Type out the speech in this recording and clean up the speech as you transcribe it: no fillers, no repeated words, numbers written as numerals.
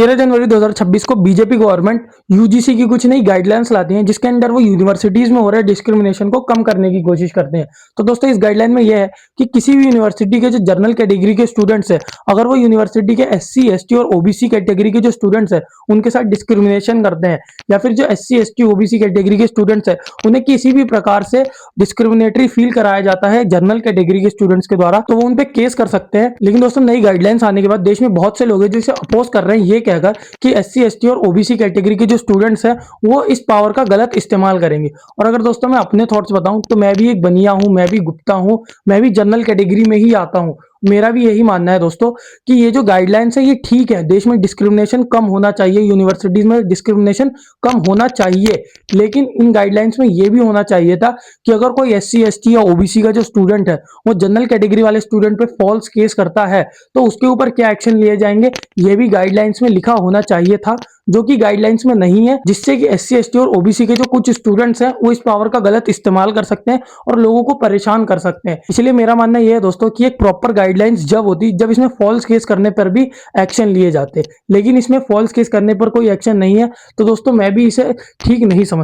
13 जनवरी 2026 को BJP government UGC की कुछ नई गाइडलाइंस लाती है, जिसके अंदर वो यूनिवर्सिटीज में हो रहे डिस्क्रिमिनेशन को कम करने की कोशिश करते हैं। तो दोस्तों, इस गाइडलाइन में यह है कि किसी भी यूनिवर्सिटी के जो जनरल कैटेगरी के स्टूडेंट्स हैं, अगर वो यूनिवर्सिटी के एससी एसटी और ओबीसी कैटेगरी के जो स्टूडेंट्स हैं उनके साथ डिस्क्रिमिनेशन करते हैं, या फिर जो एससी एसटी ओबीसी कैटेगरी के स्टूडेंट्स हैं उन्हें किसी भी प्रकार से डिस्क्रिमिनेटरी फील कराया जाता है जनरल कैटेगरी के स्टूडेंट्स के द्वारा, तो वो उन पे केस कर सकते हैं। लेकिन दोस्तों, नई गाइडलाइंस आने के बाद देश में बहुत से लोग हैं जो इसे अपोज कर रहे हैं, ये कहकर कि एससी एसटी और ओबीसी कैटेगरी के जो स्टूडेंट्स हैं वो इस पावर का गलत इस्तेमाल करेंगे। और अगर दोस्तों मैं अपने थॉट्स बताऊं तो मैं भी एक बनिया हूं, मैं भी गुप्ता हूं, मैं भी जनरल कैटेगरी में ही आता हूं। मेरा भी यही मानना है दोस्तों कि ये जो गाइडलाइंस है ये ठीक है, देश में डिस्क्रिमिनेशन कम होना चाहिए, यूनिवर्सिटीज में डिस्क्रिमिनेशन कम होना चाहिए। लेकिन इन गाइडलाइंस में ये भी होना चाहिए था कि अगर कोई एससी एसटी या ओबीसी का जो स्टूडेंट है वो जनरल कैटेगरी वाले स्टूडेंट पे फॉल्स केस करता है तो उसके ऊपर क्या एक्शन लिए जाएंगे, ये भी गाइडलाइंस में लिखा होना चाहिए था, जो कि गाइडलाइंस में नहीं है, जिससे कि एससी एसटी और ओबीसी के जो कुछ स्टूडेंट्स हैं वो इस पावर का गलत इस्तेमाल कर सकते हैं और लोगों को परेशान कर सकते हैं। इसलिए मेरा मानना यह है दोस्तों कि एक प्रॉपर गाइडलाइंस जब होती, जब इसमें फॉल्स केस करने पर भी एक्शन लिए जाते, लेकिन इसमें फॉल्स केस करने पर कोई एक्शन नहीं है, तो दोस्तों मैं भी इसे ठीक नहीं समझता।